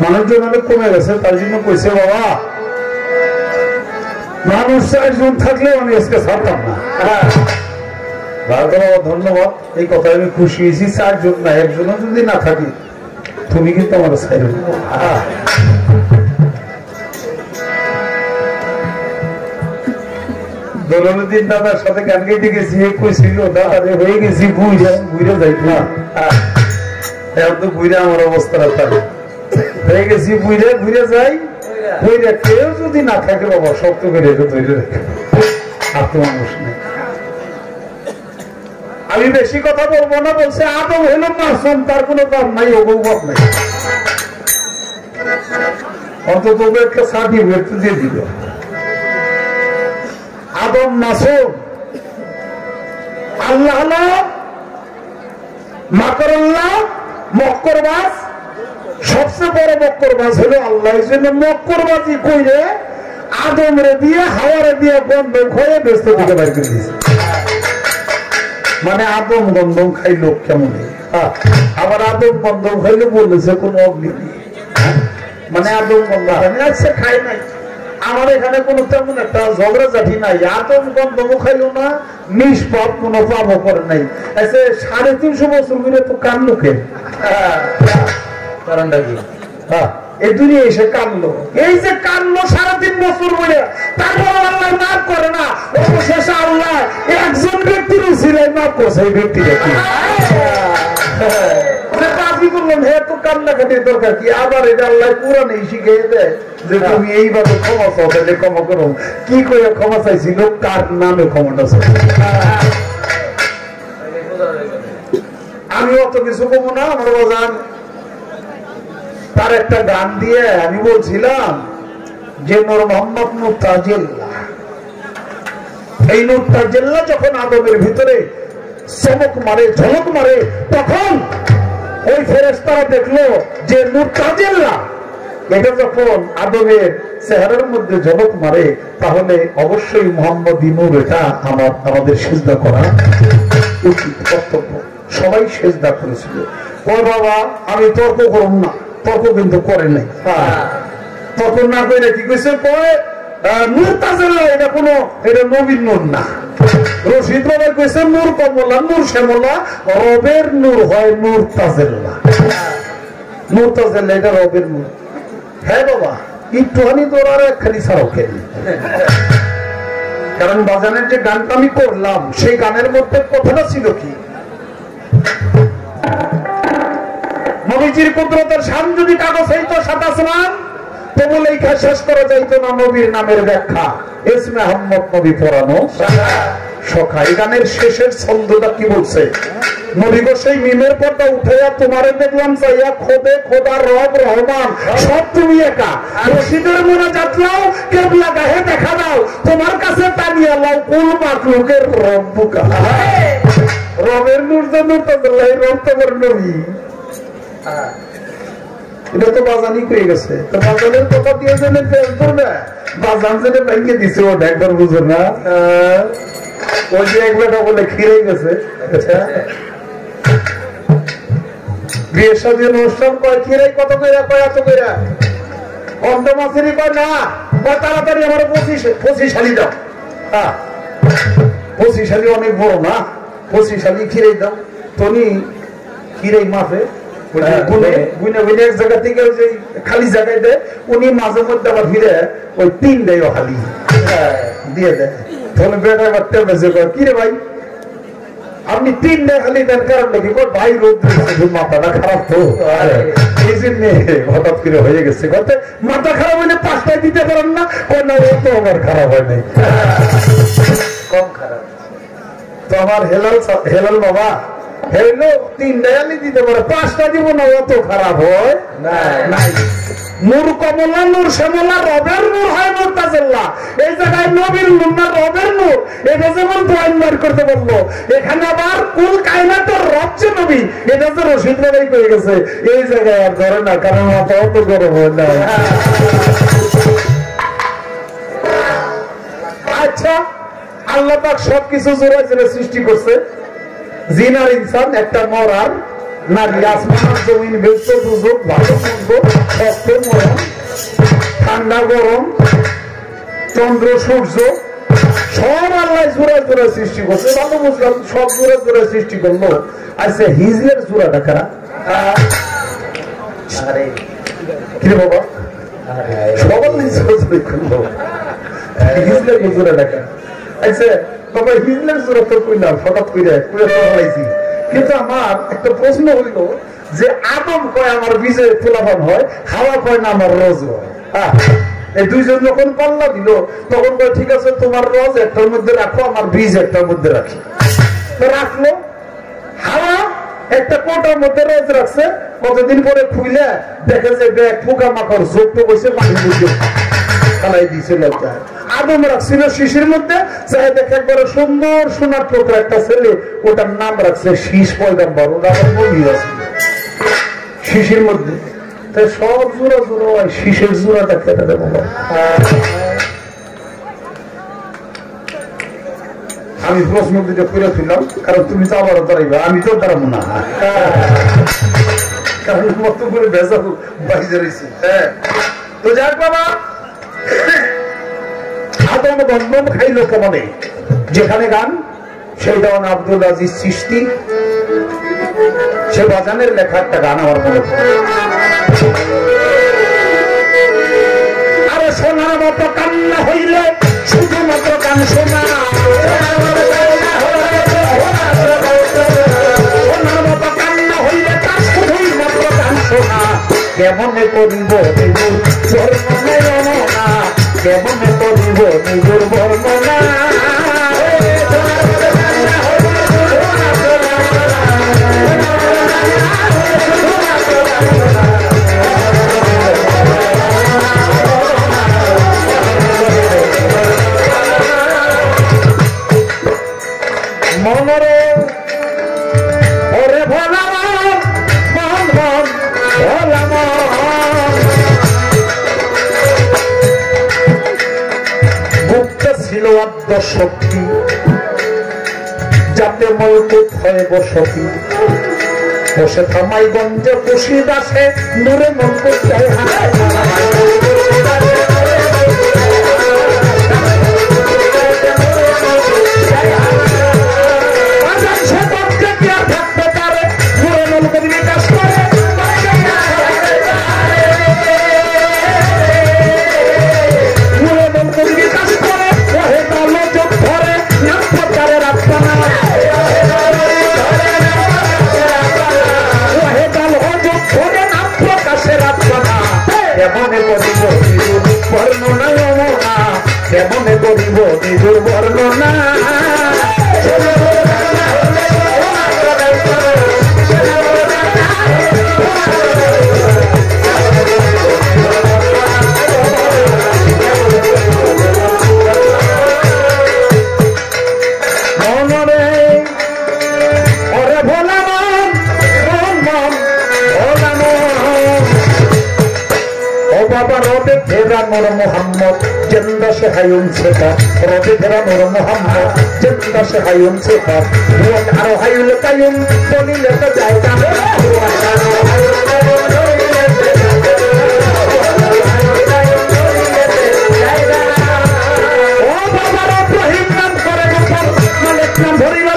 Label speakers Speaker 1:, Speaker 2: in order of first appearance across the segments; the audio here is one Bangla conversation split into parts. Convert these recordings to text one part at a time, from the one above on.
Speaker 1: মানুষজন অনেক কমে গেছে, তার জন্য কইছে বাবা মানুষ 4 জন থাকলে আমি আজকে ছাড়তাম না। বাবা ধন্যবাদ, এই কথা আমি খুশি হয়েছি। 4 জন না, 1 জনও যদি না থাকি তুমি কিন্তু আমার ছাইড়ো না। দোলনউদ্দিন দাদার সাথে গান গাইতে গেছি, কইছিল দাদা রে হয়ে গেছি বুইরা বুইরা যাই না, এখন তো বুইরা আমার অবস্থাটা থাকে হয়ে গেছি বুইরা বুইরা যাই। বুইরা কেউ যদি না থাকে বাবা শক্ত করে এটা তৈরি রেখে আত্মমানুষ নেই। আমি বেশি কথা বলবো না, বলছে আদম হইল মাসুম, তার কোনো দাম নাই, অববাদ নাই, অন্তত একটা সার্টিফিকেট দিয়ে দিল। আদম মাসুম, আল্লাহ মাকরুল্লাহ মক্করবাজ, সবচেয়ে বড় মক্করবাজ হলো আল্লাহ। এই জন্য মক্করবাজি কইরে আদম রে দিয়ে হাওয়ারে দিয়ে গন্ধম হয়ে ব্যস্ত থেকে বের করে দিয়েছে। মানে আদম গন্ধম খাইলো কেমন, আবার আদম গন্ধম খাইলো বলেছে কোন অগ্নি, মানে আদম গন্ধম আচ্ছা খাই নাই। আমার এখানে কোন তেমন একটা ঝগড়াঝাটি নাই, আদম গন্ধম খাইলো না, নিষ্পাপ কোন পাপও করে নাই। আচ্ছা 350 বছর ধরে তো কান্নো কে, কারণটা কি? এই দুনিয়া এসে কানলো, এই যে কানলো 3.5 বছর ধরে, তারপর আল্লাহ মাফ করে না। অবশেষে আল্লাহ একজন ব্যক্তির উসিলায় মাফ করছে, এই ব্যক্তিটা কি পাপি করলাম, হে তো কান্নাকাটির দরকার কি? আবার এটা আল্লাহ কোরআনে শিখিয়ে দেয় যে তুমি এইভাবে ক্ষমা চাও, তাহলে ক্ষমা করো। কি করে ক্ষমা চাইছিল, কার নামে ক্ষমাটা চাই? আমি অত কিছু কমো না, আমার বাজান তার একটা গান দিয়ে আমি বলছিলাম যে নূর মোহাম্মদ মুতাজিল্লাহ, এই মুতাজিল্লাহ যখন আদমের ভিতরে চমক মারে, ঝলক মারে, তখন ওই ফেরেশতারা দেখলো যে মুতাজিল্লাহ এটা যখন আদমের চেহারার মধ্যে ঝলক মারে, তাহলে অবশ্যই মুহাম্মদী নূর, এটা আমাদের সিজদা করা উচিত, কর্তব্য। সবাই সিজদা করেছিল। ও বাবা আমি তর্ক করব না, তর্ক কিন্তু করে নাই। তর্ক না করে কি কইছে, নূর তাজিল্লাহ এটা কোনো, এটা নবীর নূর না। রশিদ বাবা কইছে নূর কমলা, নূর শ্যামলা, রবের নূর হয় নূর তাজিল্লাহ। নূর তাজিল্লাহ এটা রবের নূর। হ্যাঁ বাবা একটুখানি তোর আর একখানি ছাড়াও খেলি, কারণ বাজানের যে গানটা আমি করলাম সেই গানের মধ্যে কথাটা ছিল কি, নবীজির কুদরতের শান যদি কাগজ হইতো 7 আসমান, তবু লেখা শেষ করা যাইতো না নবীর নামের ব্যাখ্যা। ইসমে আহমদ নবী পড়ানো সখা। এই গানের শেষের ছন্দটা কি বলছে, নবী গো সেই মিমের পর্দা উঠাইয়া তোমারে দেখলাম চাইয়া, খোদে খোদা রব রহমান সব তুমি একা, রশিদের মোনাজাত লাও, কেবলা গাহে দেখা দাও, তোমার কাছে তানিয়া লাও, কুল মাখলুকের রব্বুকা। রবের নূর যে নূর তাজিল্লাহ, রব তো বড় নবী। এটা তো বাজানি হয়ে গেছে। তো বাজানের কথা দিয়ে জেনে করবে, বাজান জেনে ব্যাংকে দিছে, ওটা একবার বুঝো না। ওই যে একবার বলে খিরে গেছে, বিয়ের সাথে অনুষ্ঠান কয় খিরে কত করে, কয় এত করে, অন্ধ মাছেরই কয় না, কয় তাড়াতাড়ি আমার 25 শালি দাও। 25 শালি অনেক বড় না, 25 শালি খিরে দাও। তনি খিরে মাফে এক জায়গা থেকে খালি জায়গায় দেয়, উনি মাঝে মধ্যে আবার ফিরে ওই 3 দেয় হালি দিয়ে দেয়। তাহলে বেটা বাড়তে বেঁচে কর কি রে ভাই আপনি 3 দেয় হালি দেন, কারণ নাকি ভাই রোদ মাথাটা খারাপ তো, এই জন্য হঠাৎ করে হয়ে গেছে। মাথা খারাপ হইলে 5টায় দিতে পারেন না, না ও তো আমার খারাপ হয় নাই, কম খারাপ। তো আমার হেলাল বাবা হেলো 3 ডায়ালি দিতে পারে, 5টা দিব না, অত খারাপ হয় নাই। নূর কমলা, নূর শ্যামলা, রবের নূর হয় নূর তাজিল্লাহ। এই জায়গায় নবীর নূর না রবের নূর, এটা যেমন পয়েন্ট বার করতে পারলো। এখানে আবার কুল কায়নাতের রব যে নবী, এটা যে রশিদ বাবাই করে গেছে, এই জায়গায় আর ধরে না, কারণ মাথা অত গরম হয় না। আচ্ছা আল্লাহ পাক সবকিছু জোড়ায় জোড়ায় সৃষ্টি করছে, জিন আর ইনসান, একটা নর আর নারী, আসমান আর জমিন, বেশ দুর্যোগ, ভালো মন্দ শক্ত মরম, ঠান্ডা গরম, চন্দ্র সূর্য সব আল্লাহ জোড়া জোড়া সৃষ্টি করছে। ভালো বুঝলাম, সব জোড়া জোড়া সৃষ্টি করলো। আচ্ছা হিজলের জোড়াটা খারাপ কি রে বাবা? সবার করলো হিজলের জোড়াটা খারাপ। আচ্ছা বাবা হিজলের জোড়া তো কইলাম হঠাৎ করে ফলাইছি, কিন্তু আমার একটা প্রশ্ন হইল যে আদম কয় আমার বীজে তোলাবান হয়, হাওয়া কয় না আমার রোজ হয়। এই দুইজন যখন পাল্লা দিল তখন কয় ঠিক আছে তোমার রোজ একটার মধ্যে রাখো, আমার বীজ একটার মধ্যে রাখি। তো রাখলো, হাওয়া একটা কোটার মধ্যে রোজ রাখছে। কতদিন পরে খুইলে দেখে যে ব্যাগ পোকা মাকড় যোগ তো বসে পানি বুঝে খালাই দিয়েছিল। আদম রাখছিল শিশির মধ্যে, চাই দেখে একবারে সুন্দর সোনার টুকরা একটা ছেলে, ওটার নাম রাখছে শীষ পয়গাম্বর। ওটা আবার বলি আছে শিশির মধ্যে। তাই সব জোড়া জোড়া হয়, শীষের জোড়াটা কেটে দেবো। আমি প্রশ্ন দুটো করে ফেললাম, কারণ তুমি তো আবারও দাঁড়াইবে, আমি তো দাঁড়াবো না, কারণ মতো করে ভেজাল বাইরে রয়েছে। হ্যাঁ তো যাক বাবা, আদম গন্ধম খাইলো কেমনে, যেখানে গান সেই দেওয়ান আব্দুল আজিজ চিশতি, সে বাজানের লেখা একটা গান আমার মনে পড়ে। আরে সোনার মতো কান্না হইলে শুধুমাত্র গান শোনা, সোনার মতো কান্না হইলে তার শুধুই মাত্র গান শোনা। কেমনে করিব নিজুর বর্ণনা, কেমনে করিব নিজুর বর্ণনা। মনরে ওরে ভোলা মন মন ভোলা মন, গুপ্ত ছিল আদ্য শক্তি, যাতে মৌকুত হয়ে বসতি। বসে থামাই গঞ্জে বসি দাসে নূরে মন করতে কেমনে করিব নিজুর বর্ণনা। মনরে ওরে ভোলা মন মন মন ভোলা মন, ও বাবা রবে ফেরা মোর মোহাম্মদ জিন্দা সে হায়ুন সেটা, রবে ফেরা মোর মোহাম্মদ জিন্দা সে হায়ুন সেটা। ভুয়ান আরো হায়ুল কায়ুম বলিলে তো যায় না, ও বাবা রহিম নাম করে গোপন, মালিক নাম ধরিল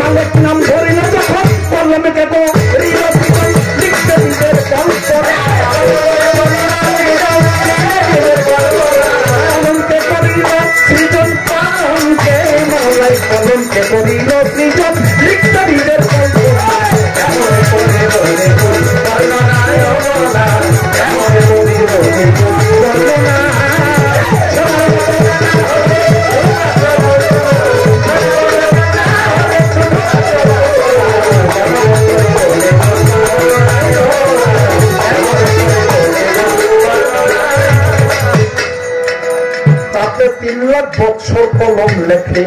Speaker 1: মালিক নাম ধরিল যখন কলমে কেব লিখতে নিজের কলমকে করিল সৃজন, পালনকে মলাই কলমকে করিল সৃজন, লিখতে নিজের তাতে 3 লাখ বছর কলম লেখে,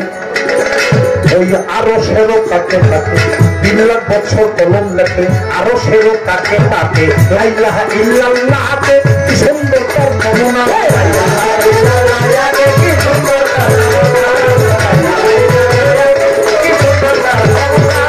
Speaker 1: ওই আরো সেরো কাকে থাকে। 3 লাখ বছর কলম লেখে, আরো সেরো কাকে থাকে। লা ইলাহা ইল্লাল্লাহতে কি সুন্দর তার বর্ণনা, কি সুন্দর তার বর্ণনা।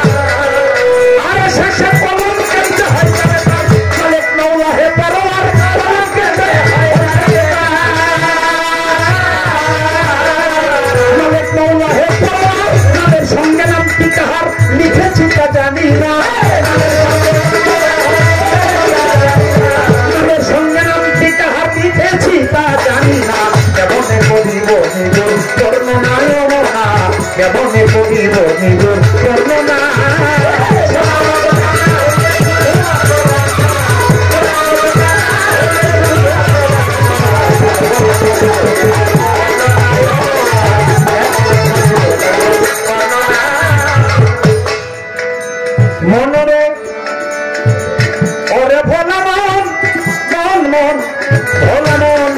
Speaker 1: কাহার লিখেছি তা জানি না, নামের সঙ্গে নামটি কাহার লিখেছি তা জানি না, কেমনে করিব নিজুর বর্ণনা না, কেমনে করিব নিজুর বর্ণনা। মনরে ওরে ভোলা মন, মন মন ভোলা মন,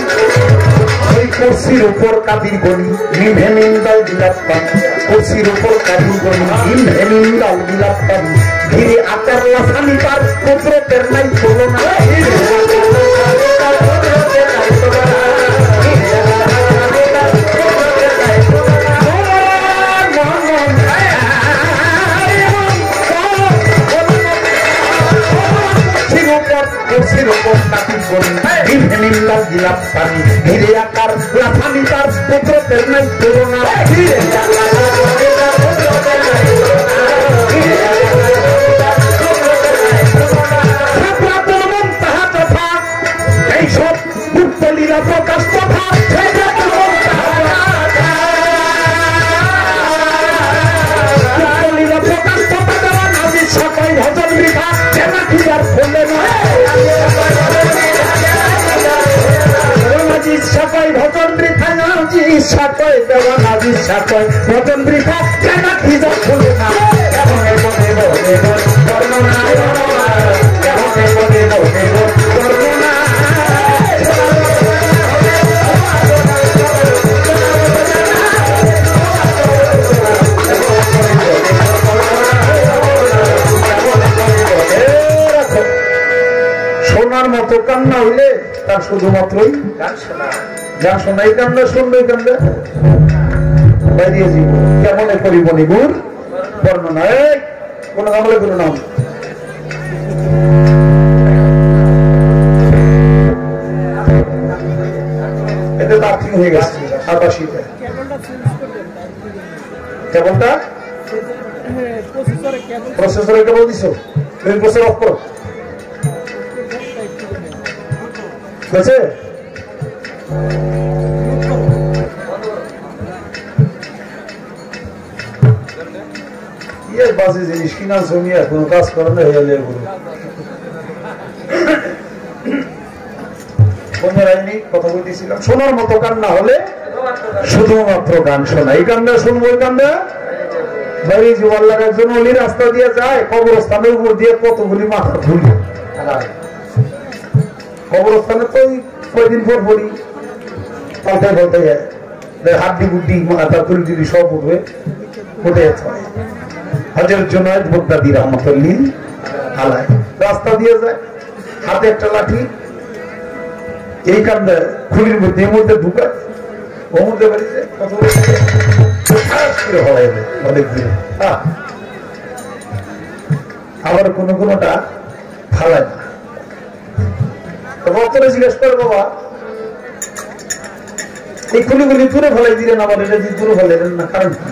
Speaker 1: ওই কুর্সির উপর কাদির গলি নিভে নিন্দাল বিলাপ পানি, কুর্সির উপর কাদির গলি নিভে নিন্দাল বিলাপ পানি, ঘিরে আচার লাসানি তার কুদরতের নাই তুলনা, ঘিরে আকার লাফানি তার কুদরতের নাই তুলনা, এইসব গুপ্ত লীলা প্রকাশ কথা লীলা প্রকাশ কথা দেওয়া নাজির সাকাই ভজন বৃথা চেনা খিদার ফলে নয়, সাকাই ভজন বৃথা নাজির সাকাই দেওয়া নাজির সাকাই ভজন বৃথা চেনা খিদার ফলে না, কেমনে বলে বলে বর্ণনা, কেমনে বলে বলে বর্ণনা। শোনার মতো কান্না হইলে তার শুধুমাত্রই গান শোনা, এই কান্না শুনবে, এই কান্না বাইরে জীব কেমনে করিব নিগুর বর্ণনা, এই কোন আমলে গুরু নাম এতে তার্থিক হয়ে গেছে, আবাসিতে কেবলটা প্রসেসরে কেবল দিছ, তুমি প্রসেসর অফ করো বুঝছে, ইয়ে বাজে জিনিস কিনা জমি এখন কাজ করে না হয়ে যায় গুরু কথা বলতেছিলাম। শোনার মতো কান্না হলে শুধুমাত্র গান শোনা, এই কান্না শুনবো, এই কান্না বাইরে জোয়ার লাগার জন্য অলি রাস্তা দিয়ে যায়, কবরস্থানের উপর দিয়ে কতগুলি মাথা ধুলি, কবরস্থানে তো কয়দিন পর পরই পাল্টায় পাল্টায় যায়, হাড্ডি গুড্ডি মাথা তুলি টুলি সব উঠবে, উঠে হয় হজরত জুনায়েদ বাগদাদী রহমাতুল্লাহ আলাইহি রাস্তা দিয়ে যায়, হাতে একটা লাঠি, এই কান্দে খুলির মধ্যে এর মধ্যে ঢুকায়, ও মধ্যে বাড়িতে কত করে হলাই দেয় অনেক দিনে, আবার কোনো কোনোটা ফালায় না। ভক্তরা জিজ্ঞেস করে, বাবা এই খুলিগুলি দূরে ফেলাই দিলেন, আবার এটা যে দূরে ফেলাইলেন না, কারণ কি?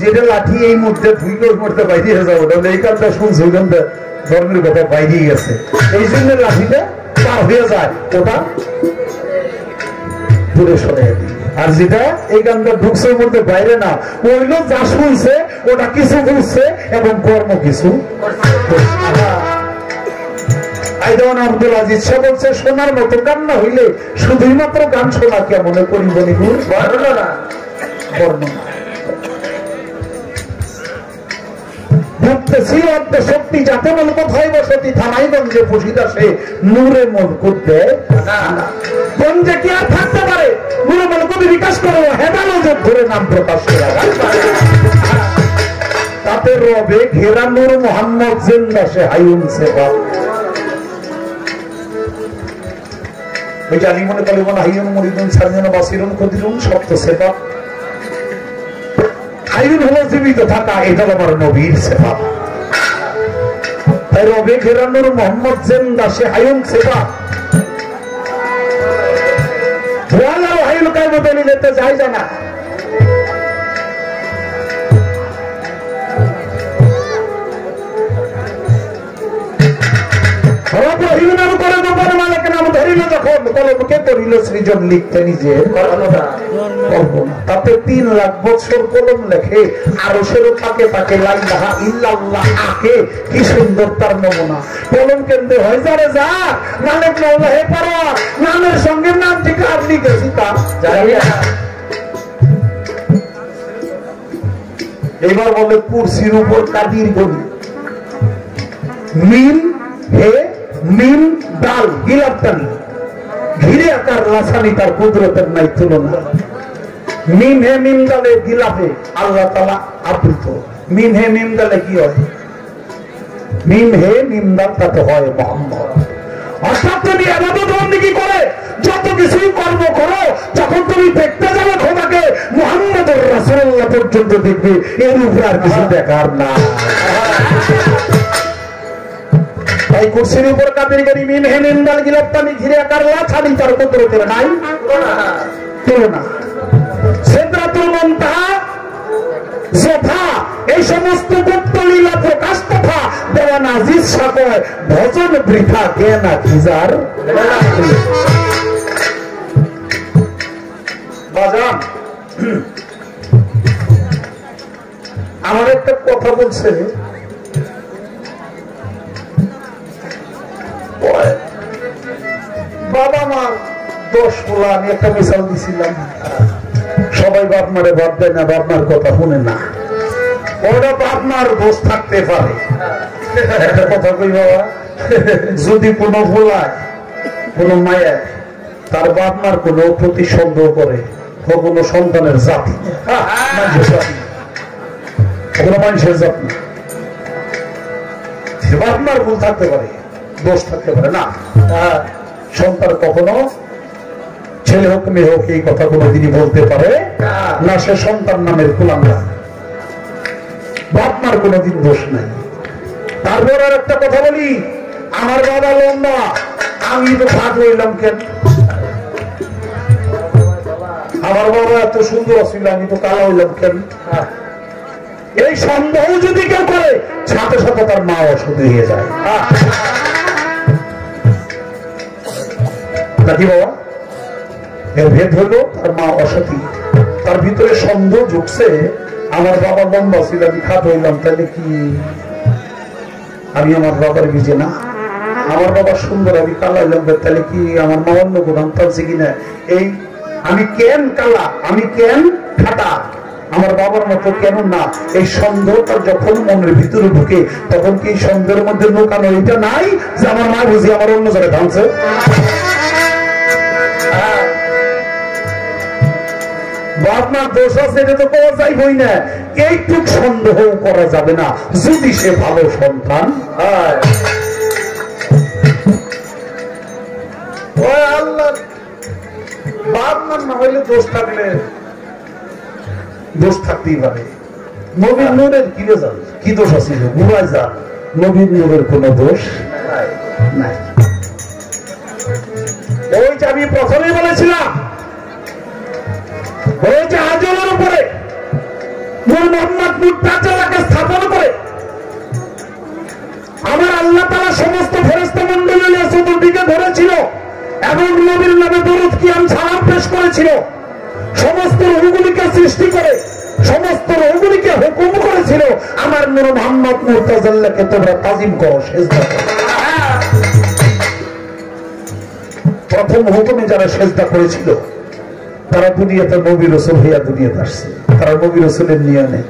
Speaker 1: যেটা লাঠি এই মুহূর্তে ধুইলে ওই মুহূর্তে বাইরে যাবো, তাহলে এই কাজটা শুনছে, ওই কাজটা ধর্মের কথা বাইরে গেছে, এই জন্য লাঠিটা পার হয়ে যায়, ওটা দূরে সরে দিই। আর যেটা এই গানটা ঢুকছে ওর মধ্যে বাইরে না, ওই লোক যা শুনছে ওটা কিছু বুঝছে এবং কর্ম কিছু। আব্দুল আজিজ সাহেব বলছে, শোনার মতো কান্না হইলে শুধুই মাত্র গান শোনা কেমন করিব নিগুর বর্ণনা, বর্ণনা ভুগতেছি অর্ধ শক্তি যাতে মন কোথায় বসতি, থানাইগঞ্জে বসিতা সে নূরে মন করতে গঞ্জে কি আর থাকতে পারে, নূরে মন কবি বিকাশ করে হেদালজত ধরে নাম প্রকাশ করা, তাতে রবে ঘেরা নূর মোহাম্মদ জিন্দা সে হায়ুন সেবা, ওই জানি মনে করি মনে হাইয়ুন মুরিদুন সারজন বাসিরুন কদিরুন সপ্ত সেবা, হাইয়ুন হলো জীবিত থাকা, এটা আমার নবীর সেবা, তাই রবে ঘেরা নূর মোহাম্মদ জিন্দা সে হায়ুন সেবা, ধোয়ালাও হাইল কায়মত নিতে যাই জানা, করিল সৃজন লিখতে নিজে তাতে 3 লাখ বছর কলম লেখে আরশেরও তাকে তাকে লা ইলাহা ইল্লাল্লাহ আকে কি সুন্দর তার নমুনা কলম কেন্দ্রে হয় যারে যা মালিক মাওলা হে পরোয়া নামের সঙ্গে নাম ঠিক আপনি গেছি তা এবার বলে কুরসির উপর কাদির গলি মিম হে মিম ডাল গিলাপটানি ঘিরে আকার লাসানি তার কুদরতের নাই তুলনা মিম হে মিম ডালে গিলাপে আল্লাহ তাআলা আবৃত মিম হে মিম ডালে কি হয় মিম হে মিম ডাল তাতে হয় মুহাম্মদ অর্থাৎ তুমি ইবাদত বন্দেগী করে যত কিছুই কর্ম করো যখন তুমি দেখতে যাবে খোদাকে মুহাম্মদুর রাসূলুল্লাহ পর্যন্ত দেখবে এর উপর আর কিছু দেখার না তাই কুরসির উপর কাদের করি মিম হে মিম ডাল গিলাপটানি ঘিরে আকার লাছানি তার কুদরতের নাই তুলনা সিদরাতুল মুনতাহা যথা এই সমস্ত গুপ্ত লীলা প্রকাশ তথা দেওয়ান আজিজ সাকয় ভজন বৃথা জ্ঞান খিজার বাজান আমার একটা কথা বলছে বাবা মার দোষ বলা আমি একটা মিশাল দিছিলাম সবাই বাপ মারে বাপ দেয় না বাপ মার কথা শুনে না ওরা বাপ মার দোষ থাকতে পারে একটা কথা কই বাবা যদি কোনো ভোলায় কোনো মায়ের তার বাপ মার কোনো প্রতি সন্দেহ করে কোনো সন্তানের জাতি কোনো মানুষের জাতি বাপ মার ভুল থাকতে পারে দোষ থাকতে পারে না সন্তান কখনো ছেলে হোক মেয়ে হোক এই কথা কোনোদিনই বলতে পারে না সে সন্তান নামের কুলাঙ্গা বাপ মার কোনোদিন দোষ নাই তারপর আর একটা কথা বলি আমার বাবা লম্বা আমি তো ভাগ হইলাম কেন আমার বাবা এত সুন্দর ছিল আমি তো কালা হইলাম কেন এই সন্দেহ যদি কেউ করে সাথে সাথে তার মা অসুখ হয়ে যায় নাকি বাবা এর ভেদ হলো তার মা অসতী তার ভিতরে সন্দেহ ঢুকছে আমার বাবা লম্বা ছিল আমি খাট হইলাম তাহলে কি আমি আমার বাবার বিজে না আমার বাবা সুন্দর আমি কালা হইলাম তাহলে কি আমার মা অন্য কোন আনছে কিনা এই আমি কেন কালা আমি কেন খাটা আমার বাবার মতো কেন না এই সন্দেহটা যখন মনের ভিতরে ঢুকে তখন কি সন্দেহের মধ্যে লুকানো এটা নাই যে আমার মা বুঝি আমার অন্য জায়গায় ধানছে বাপ মার দোষ আছে এটা তো পাওয়া যাইবই না এইটুক সন্দেহ করা যাবে না যদি সে ভালো সন্তান হয় আল্লাহ বাপ মার না হইলে দোষ থাকলে দোষ থাকতেই পারে নবীর নূরের কি রেজাল কি দোষ আছে বুড়ায় যান নবীর নূরের কোন দোষ নাই ওই যে আমি প্রথমে বলেছিলাম ওই যে হাজরের উপরে নূর মোহাম্মদ মুত্তাজালাকে স্থাপন করে আমার আল্লাহ তাআলা সমস্ত ফেরেশতা মণ্ডলী চতুর্দিকে ধরেছিল এবং নবীর নামে দরুদ কিয়াম সালাম পেশ করেছিল সমস্ত রূহগুলিকে সৃষ্টি করে সমস্ত রূহগুলিকে হুকুম করেছিল আমার নূর মোহাম্মদ মুত্তাজাল্লাহকে তোমরা তাজিম করো সিজদা করো প্রথম হুকুমে যারা সিজদা করেছিল তারা দুনিয়াতে নবী রাসূল হইয়া দুনিয়াতে আসছে তারা নবী রাসূলের নিয়মে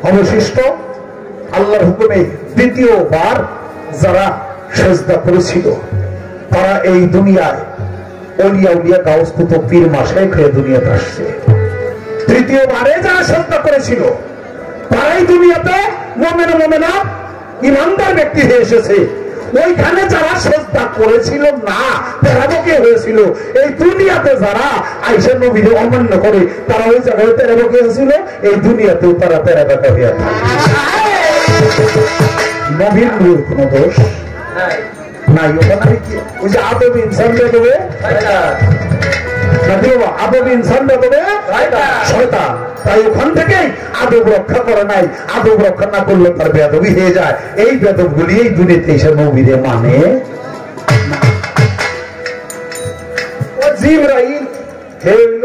Speaker 1: অবশিষ্ট আল্লাহর হুকুমে দ্বিতীয়বার যারা সিজদা করেছিল তারা এই দুনিয়ায় ওলিয়া উলিয়া গাউস কুতুব পীর মাশায়েখ হয়ে দুনিয়াতে আসছে তৃতীয়বারে যারা সিজদা করেছিল তারাই দুনিয়াতে মুমিন মুমিনা ঈমানদার ব্যক্তি হয়ে এসেছে ওইখানে যারা সিজদা করেছিল না তেরাবকে হয়েছিল এই দুনিয়াতে যারা আয়েশা নবীকে অমান্য করে তারা ওই জায়গায় তেরাবকে হয়েছিল এই দুনিয়াতেও তারা তেরাবকা হয়ে থাকে নবীর নূর কোনো দোষ নাই ওখানে ওই যে আদব ইনসান দেবে আদব ইনসান দেবে শয়তান তাই ওখান থেকেই আদব রক্ষা করে নাই আদব রক্ষা না করলে তার বেয়াদবি হয়ে যায় এই বেয়াদব গুলি এই দুনিয়াতে এসে নবীরে মানে জিবরাইল হে হইল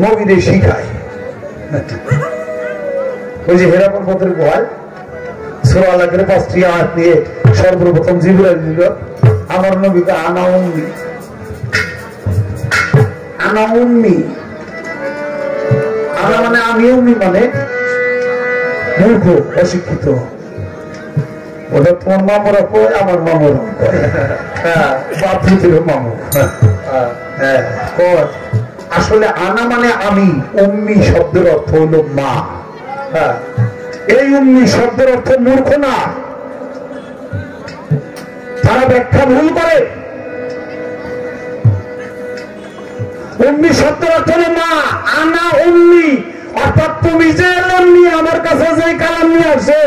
Speaker 1: নবীদের শিখায় ওই যে হেরা পর্বতের গুহায় সূরা আল-আলাকের 5টি আয়াত নিয়ে সর্বপ্রথম জিবরাইল দিল আমার নবীকে আনা উম্মি আনা মানে আমি উম্মি মানে মূর্খ অশিক্ষিত ওটা তোমার মামরা কয় আমার মামরা কয় মামু আসলে আনা মানে আমি উম্মি শব্দের অর্থ হলো মা এই উম্মি শব্দের অর্থ মূর্খ না তারা ব্যাখ্যা ভুল করে উম্মি শব্দের অর্থ হলো মা আনা উম্মি অর্থাৎ তুমি যে এলেম নিয়ে আমার কাছে যে কালাম নিয়ে আসো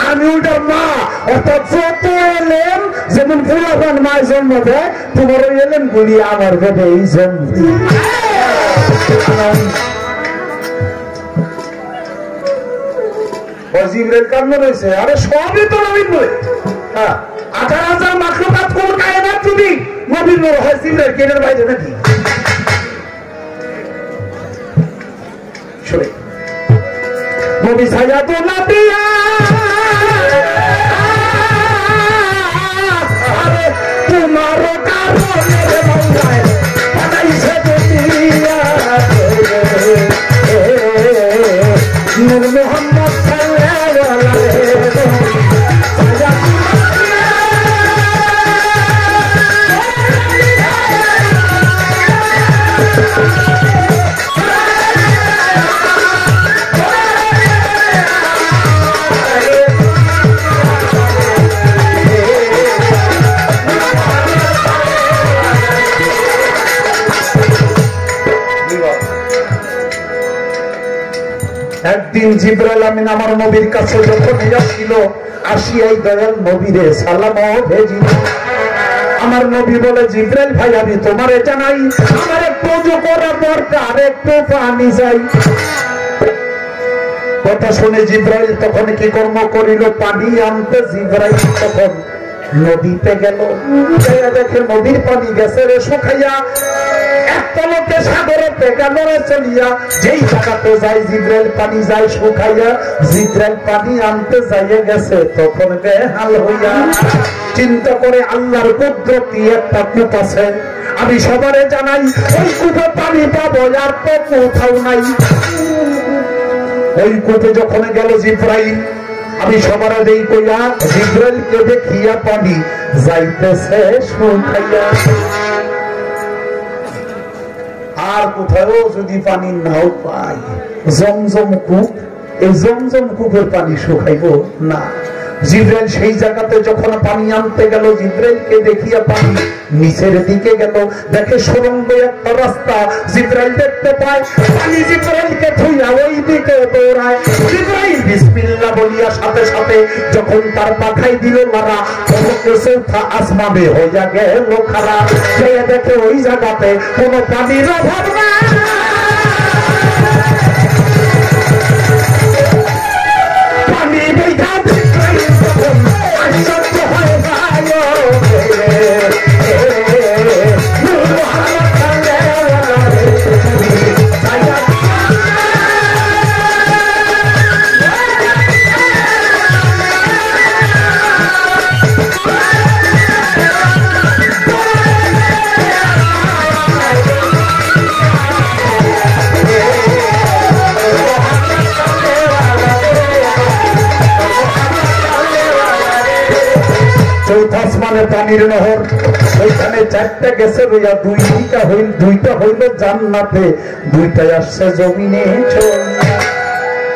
Speaker 1: আমি ওটার মা অর্থাৎ যত এলেম যেমন ফুলাফান মায় জন্ম দেয় তোমার ওই এলেম গুলি আমার পেটে এই জন্ম জিবরাইল কান্ন রয়েছে আরে সবই তো নবীন বলে 18,000 মাখলুকাত কোন কায়নাত যদি নবীন বলে হয় জিবরাইল কেনের বাইরে নাকি শুনে নবী সাইয়াদু নবিয়া আরে তোমার কারণে মওলায় বানাইছে দুনিয়া নূর মুহাম্মদ সাল্লাল্লাহু আলাইহি একদিন জিবরাইল আমিন আমার নবীর কাছে যখন আসছিল আসিয়াই দয়াল নবীরে সালাম ভেজিল আমার নবী বলে জিবরাইল ভাই আমি তোমারে জানাই আমার একটু করার দরকার একটু পানি চাই কথা শুনে জিবরাইল তখন কি কর্ম করিল পানি আনতে জিবরাইল তখন নদীতে গেল দেখে নদীর পানি গেছে রে শুকাইয়া একতলকে সাগরেতে গেল রে চলিয়া যেই জায়গাতে যায় জিবরাইল পানি যায় শুকাইয়া জিবরাইল পানি আনতে যাইয়া গেছে তখন বেহাল হইয়া চিন্তা করে আল্লাহর কুদরতি একটা কূপ আছে আমি সবারে জানাই ওই কূপে পানি পাবো আর তো কোথাও নাই ওই কূপে যখন গেল জিবরাইল আমি সবার দেই কইয়া জিবরাইলকে দেখিয়া পানি যাইতেছে শুকাইয়া আর কোথাও যদি পানি নাও পাই জমজম কূপ এই জমজম কূপের পানি শুকাইব না জিবরাইল সেই জায়গাতে যখন পানি আনতে গেল জিবরাইলকে দেখিয়া পানি নিচের দিকে গেল দেখে সুড়ঙ্গ একটা রাস্তা জিবরাইল দেখতে পায় পানি জিবরাইলকে ধুইয়া ওই দিকে দৌড়ায় জিবরাইল বিসমিল্লাহ বলিয়া সাথে সাথে যখন তার পাখাই দিল মারা চৌথা আসমানে হইয়া গেল খারা গিয়ে দেখে ওই জায়গাতে কোনো পানির অভাব না পানি বইটা পানির নহর ওইখানে চারটা গেছে রইয়া দুইটা হইল জান্নাতে দুইটাই আসছে জমিনে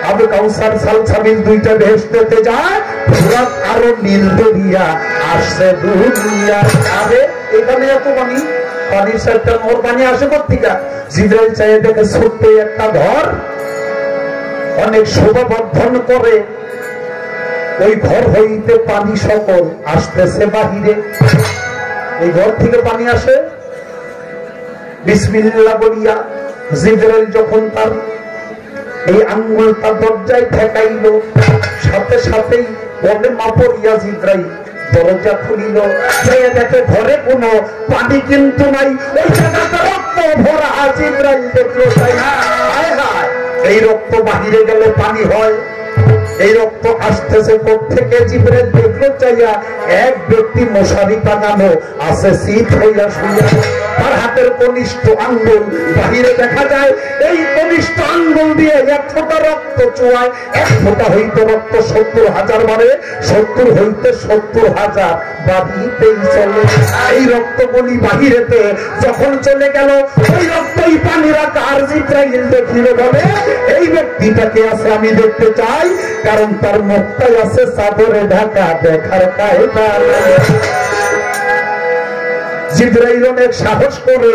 Speaker 1: আবু কাউসার সালসাবিল দুইটা বেহেশতেতে যায় আরো নীল দরিয়া আসছে দুনিয়া আরে এখানে এত পানির চারটা নহর পানি আসে কোথেকে জিবরাইল চাইয়ে দেখে ছোট্ট একটা ঘর অনেক শোভাবর্ধন করে ওই ঘর হইতে পানি সকল আসতেছে বাহিরে এই ঘর থেকে পানি আসে বিসমিল্লাহ বলিয়া জিবরাইল যখন তার এই আঙ্গুলটা দরজায় ঠেকাইল সাথে সাথেই বলে মা পড়িয়া জিবরাইল দরজা খুলিল, দেখে ঘরে কোনো পানি কিন্তু নাই, ওই জায়গাতে রক্ত ভরা। জিবরাইল দেখলো এই রক্ত বাহিরে গেলে পানি হয়, এই রক্ত আসতেছে কোত্থেকে? জিবরাইল দেখলো চাইয়া এক ব্যক্তি মশারি টাঙানো আছে, শীত হইয়া শুইয়া, তার হাতের কনিষ্ঠ আঙ্গুল বাহিরে দেখা যায়। এই কনিষ্ঠ আঙ্গুল দিয়ে এক ফোঁটা রক্ত চুয়ায়, এক ফোঁটা হইতে রক্ত 70,000 বারে, 70 হইতে 70,000 বাড়িতেই চলে। এই রক্ত বলি বাহিরেতে যখন চলে গেল, ওই রক্তই পানির আকার। জিবরাইল দেখিল বলে এই ব্যক্তিটাকে আছে আমি দেখতে চাই, কারণ তার মুখটাই আছে চাদরে ঢাকা, দেখার কায়দা। জিবরাইল অনেক সাহস করে,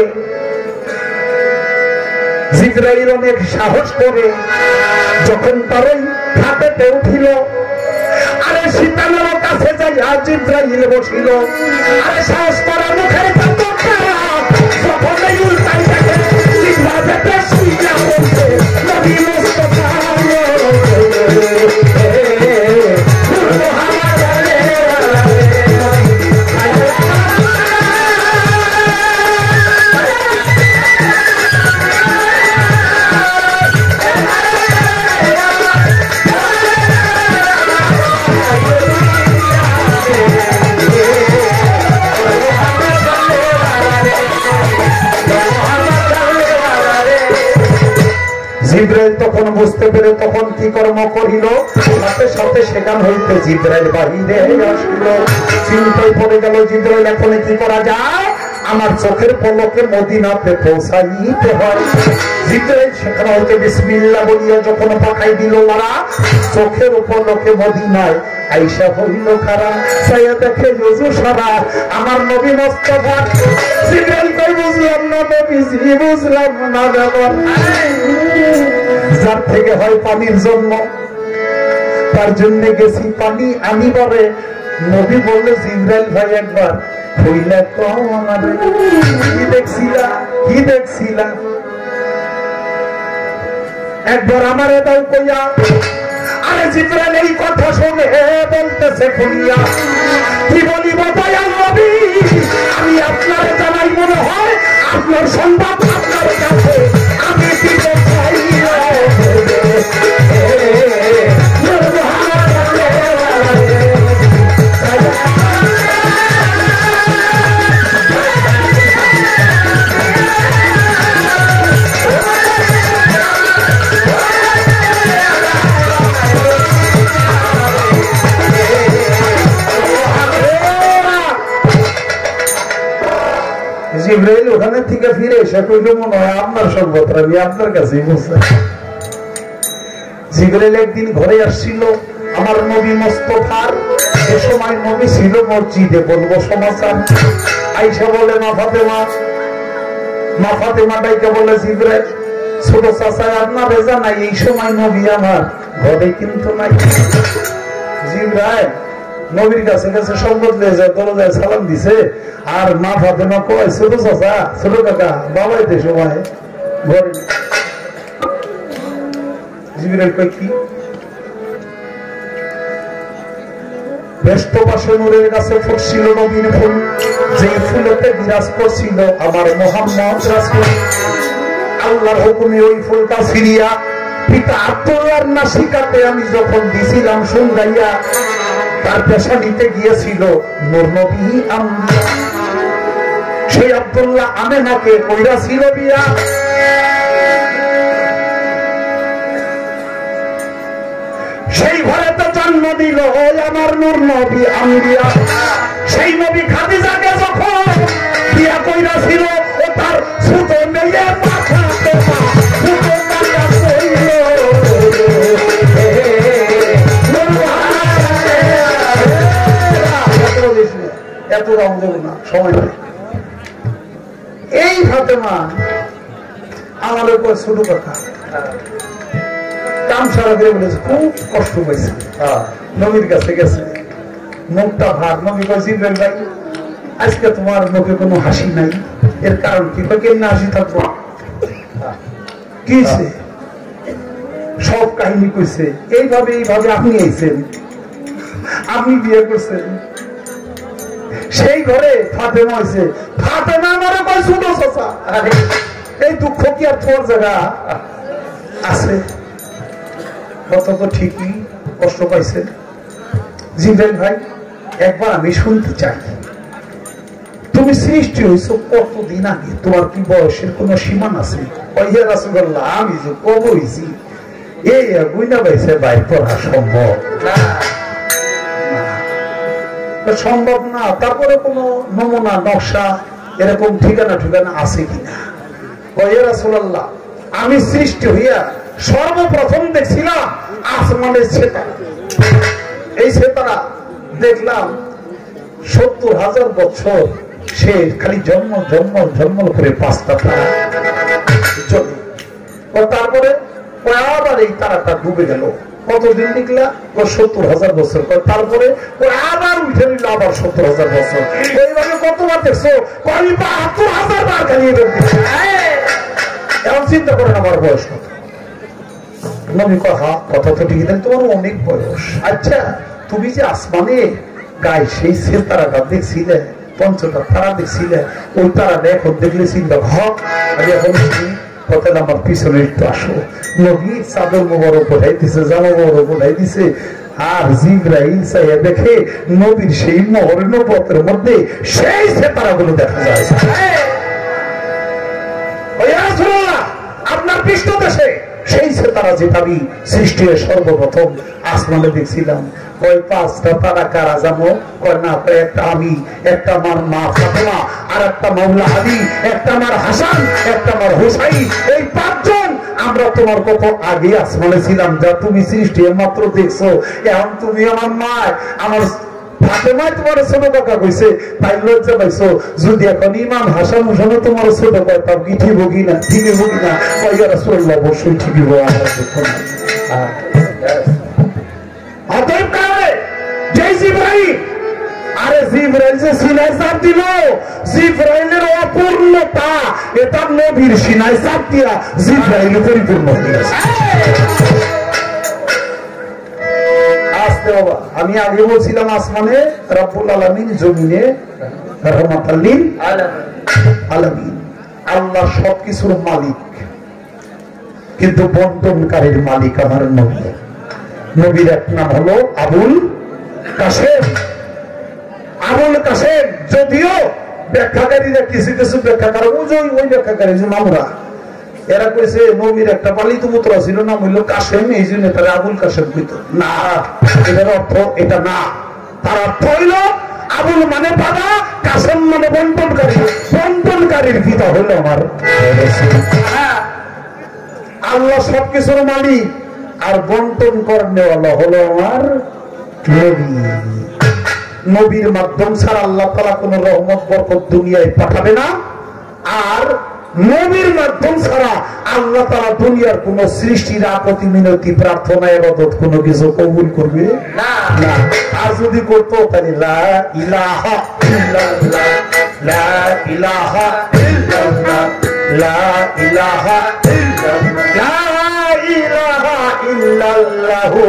Speaker 1: জিবরাইল অনেক সাহস করে যখন তার ওই হাতেতে উঠিল, আরে শীতালের কাছে যাইয়া জিবরাইল বসিল। আরে সাহস করা মুখের চাদরটা যখন এই উল্টাই দেখে, জিবরাইল শুইয়া বলছে নবী মুস্তাফা জিবরাইল তখন বুঝতে পেরে তখন কি কর্ম করিল, সাথে সাথে সেখান হইতে জিবরাইল বাহিরে আসিল। চিন্তায় পড়ে গেল জিবরাইল এখন কি করা যায়, আমার চোখের পলকে মদিনাতে পৌঁছাইতে হয়। জিবরাইল সেখানে হইতে বিসমিল্লাহ বলিয়া যখন পাঠাই দিল, ওরা চোখের পলকে মদিনায় আইসা হইল খারা। সাইয়া দেখে যজু সারা আমার নবী মুস্তাফা। জিবরাইল কই বুঝলাম না নবীজি, বুঝলাম না ব্যাপার। যার থেকে হয় পানির জন্ম, তার জন্য গেছি পানি আমি বলে। নবী বললে জিবরাইল ভাই একবার হইলে কম আমার কি দেখছিলা, কি দেখছিলা একবার আমারে দাও কইয়া। আরে জিবরাইল এই কথা শুনে বলতেছে খুলিয়া, কি বলিব দয়াল নবী, আমি আপনার জানাই মনে হয় আপনার সংবাদ আপনার কাছে আমি দিতে চাই। জিবরাইল ওখানে থেকে ফিরে এসে কইল মনে হয় আপনার সংবাদ আমি আপনার কাছেই বলছি। জিবরাইল একদিন ঘরে আসছিল আমার নবী মুস্তাফার, এ সময় নবী ছিল মসজিদে, বলবো সমাচার। আয়েশা বলে মা ফাতেমা, মা ফাতেমা ডাইকে বলে জিবরাইল ছোট চাচা আপনার রেজা নাই, এই সময় নবী আমার ঘরে কিন্তু নাই। জিবরাইল নবীর কাছে কাছে সংবাদ নিয়ে যায়, দরজায় সালাম দিছে, আর মা ফাতেমা কয় ছোট চাচা ছোট কাকা বাবাইতে সময় ঘরে। জিবরাইল কয় কি? ব্যস্ত পাশে নূরের কাছে ফুটছিল নবীর ফুল, যেই ফুলেতে বিরাজ করছিল আমার মুহাম্মদ রাসূল। আল্লাহর হুকুমে ওই ফুলটা ফিরিয়া পিতা আব্দুল্লাহর নাসিকাতে আমি যখন দিছিলাম সুন্দাইয়া, তার পেশা নিতে গিয়েছিল নূর নবী আম্বিয়া। সেই আব্দুল্লাহ আমেনাকে কইরা ছিল বিয়া। সেই ঘরেতে জন্ম দিল আমার নূর নবী আম্বিয়া। সেই নবী খাদিজাকে যখন বিয়া কইরা ছিল, ও তার ছোট মেয়ে মাথাতে এত রং দেব না, সময় নেই। এই ফাতেমা আমার উপর ছোট কথা কাম সারা দিয়ে বলেছে, খুব কষ্ট পাইছে। নবীর কাছে গেছে, মুখটা ভার। নবী কয় জিবরাইল ভাই আজকে তোমার মুখে কোনো হাসি নাই, এর কারণ কি? কেমনে হাসি থাকবো? কি সব কাহিনী কইছে। এইভাবে এইভাবে আপনি আইছেন, আপনি বিয়ে করছেন, সেই ঘরে ফাতেমা হয়েছে। ফাতেমা আমারে কয় ছোট চাচা। এই দুঃখ কি আর তোর জায়গা আছে? কত তো ঠিকই কষ্ট পাইছে। জিব্রাইল ভাই একবার আমি শুনতে চাই, তুমি সৃষ্টি হয়েছ কতদিন আগে? তোমার কি বয়সের কোন সীমান আছে? ইয়া রাসূলুল্লাহ, আমি যে কবে হয়েছি এই গুইনা পাইছে বাইর করা সম্ভব না, সম্ভব না। তারপরে কোন নমুনা নকশা এরকম ঠিকানা ঠিকানা আছে কিনা? ইয়া রাসূলুল্লাহ, আমি সৃষ্টি হইয়া সর্বপ্রথম দেখছিলাম আসমানের সেতারা। এই সেতারা দেখলাম ৭০,০০০ বছর সে খালি জন্ম জন্ম জন্ম করে ৫টা তারা জ্বলে। তারপরে আবার এই তারাটা ডুবে গেল। কতদিন দেখলা? ৭০,০০০ বছর। তারপরে আবার উঠে নিল আবার ৭০,০০০ বছর। এইভাবে কতবার দেখছো? ৭২,০০০ বার খালি এখন চিন্তা করেন আমার বয়স কত। নবী কথা কথা তো ঠিকই, তোমার অনেক বয়স। আচ্ছা, তুমি যে আসমানে গায়ে সেই সে তারাটা দেখছিলে, ৫টা তারা দেখছিলে, ওই তারাটা এখন দেখলে চিন্তা হক আমি এখন কথা আমার পিছনে একটু আসো। নবী চাদর মোবারক উঠাই দিছে, জামা মোবারক উঠাই দিছে, আর জিবরাইল চাইয়া দেখে নবীর সেই মোহরের নবুয়তের মধ্যে সেই সে তারাগুলো দেখা যায়। আপনার পৃষ্ঠদেশে সেই সে তারা যেটা আমি সৃষ্টি সর্বপ্রথম আসমানে দেখছিলাম। ওই ৫টা তারা কারা জানো? না, একটা আমি, একটা আমার মা ফাতেমা, আর একটা মাওলা আলী, একটা আমার হাসান, একটা আমার হুসাইন। এই ৫ জন আমরা তোমার কত আগে আসমানে ছিলাম, যা তুমি সৃষ্টি মাত্র দেখছো। এখন তুমি আমার মা, আমার ফাতেমায় তোমার ছোট কাকা কইছে, তাই লজ্জা পাইছো। যদি এখন ইমাম হাসান হুসানও তোমার ছোট পাইতাম কি ঠিক হোক না, ঠিক হোক না? ইয়া রাসূলুল্লাহ, অবশ্যই ঠিক হবো। অতএব কারণে যে জিবরাইল, আরে জিবরাইল যে সিনায় চাপ দিল, জিবরাইলের অপূর্ণতা এটা নবীর সিনায় চাপ দিয়া জিবরাইল পরিপূর্ণ হয়ে গেছে। আমি আগে বলছিলাম আসমানে রব্বুল আলামিন, জমিনে রাহমাতাল লিল আলামিন। আল্লাহ সবকিছুর মালিক, কিন্তু বন্টনকারীর মালিক আমার নবী। নবীর এক নাম হলো আবুল কাসেম। আবুল কাসেম, যদিও ব্যাখ্যাকারীরা কিছু কিছু ব্যাখ্যাকার ওই ব্যাখ্যাকারী যে মামুরা, এরা কইছে নবীর একটা পালিত পুত্র ছিল, নাম হইল কাসেম, এই জন্য তারা আবুল কাসেম কইত। না, এটার অর্থ এটা না। তার অর্থ হইল আবুল মানে বাবা, কাসেম মানে বন্টনকারী। বন্টনকারীর পিতা হইল আমার আল্লাহ, সবকিছুর মালিক, আর বন্টন করেওয়ালা হলো আমার নবী। নবীর মাধ্যম ছাড়া আল্লাহ তাআলা কোন রহমত বরকত দুনিয়ায় পাঠাবে না, আর নবীর মাধ্যম ছাড়া আল্লাহ তাআলা দুনিয়ার কোন সৃষ্টির আপত্তি মিনতি প্রার্থনা ইবাদত কোনো কিছু কবুল করবে না। আর যদি করতো তাহলে লা ইলাহা ইল্লাল্লাহ, লা ইলাহা ইল্লাল্লাহ, লা ইলাহা ইল্লাল্লাহ, লা ইলাহা ইল্লাল্লাহু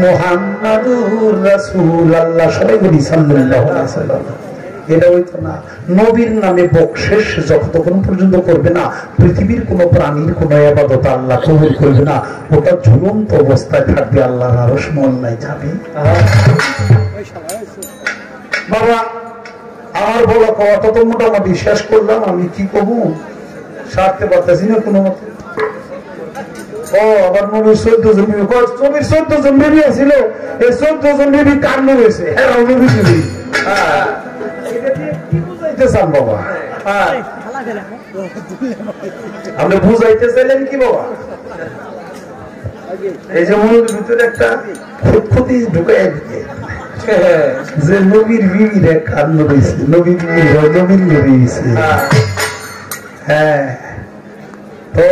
Speaker 1: মুহাম্মাদুর রাসূলুল্লাহ। সবাই বলি সাল্লাল্লাহু আলাইহি ওয়াসাল্লাম। এটা হইতো না। নবীর নামে বকশেষ যতক্ষণ পর্যন্ত করবে না, পৃথিবীর কোন প্রাণীর কোন ইবাদত আল্লাহ কবুল করবে না। ওটা ঝুলন্ত অবস্থায় থাকবে, আল্লাহর আরশ মোল্লায় যাবে। বাবা, আমার বলা কথা তো মোটামুটি শেষ করলাম। আমি কি কব সারতে পারতেছি না কোনো মতে। ও আবার নবীর 14 জন বিবি, নবীর 14 জন বিবি ছিল। এই 14 জন বিবি কার নবী হয়েছে? হ্যাঁ, নবী বিবি। বাবা, আপনি বুঝাইতে চাইলেন কি বাবা? এই যে মনের ভিতরে একটা খুঁতখুঁতি ঢুকাই দিতে যে নবীর বিবির এক কান্ন রয়েছে, নবীর বিবির নবীর নবী হয়েছে। হ্যাঁ, তো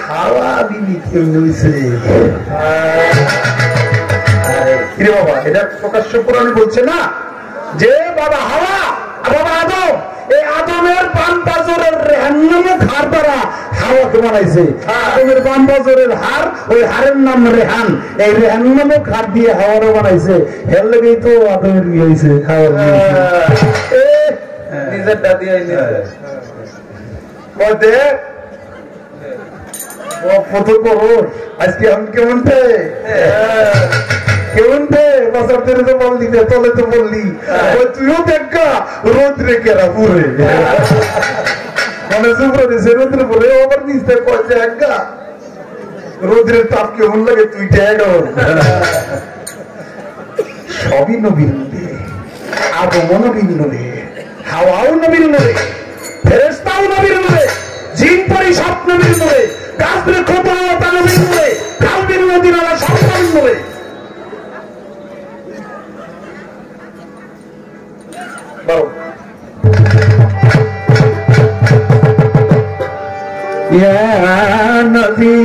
Speaker 1: হাওয়া বিবি কেউ রয়েছে। বাবা, এটা প্রকাশ্য কোরআনে বলছে না যে বাবা হাওয়া, বাবা আদম, এই আদমের বাম বাজরের রেহান নামক হার দ্বারা হাওয়াকে বানাইছে। আদমের বাম বাজরের হার, ওই হারের নাম রেহান, এই রেহান নামক হার দিয়ে হাওয়ারও বানাইছে। হের লেগেই তো আদমের বিয়ে হয়েছে হাওয়ার নিজের দাদি আজকে আমি কেমন কেমন বাজার তেরে তো বললি তলে তো বললি তুইও দেখা রোদ্রে কেরা পুরে মানে শুভ্র দিছে রোদ্রে বলে আবার নিচে পয়সা একা রোদ্রের তাপ কেমন লাগে তুই ট্যাগ সবই নবীর নদী, আগমন নবীর নদী, হাওয়াও নবীর নদী, ফেরেশতাও নবীর নদী, জিন পরি সব নবীর নদী, গাছ বৃক্ষ তা নবীর নদী, কালবীর নদী নালা সব নবীর নদী। ইয়া নবী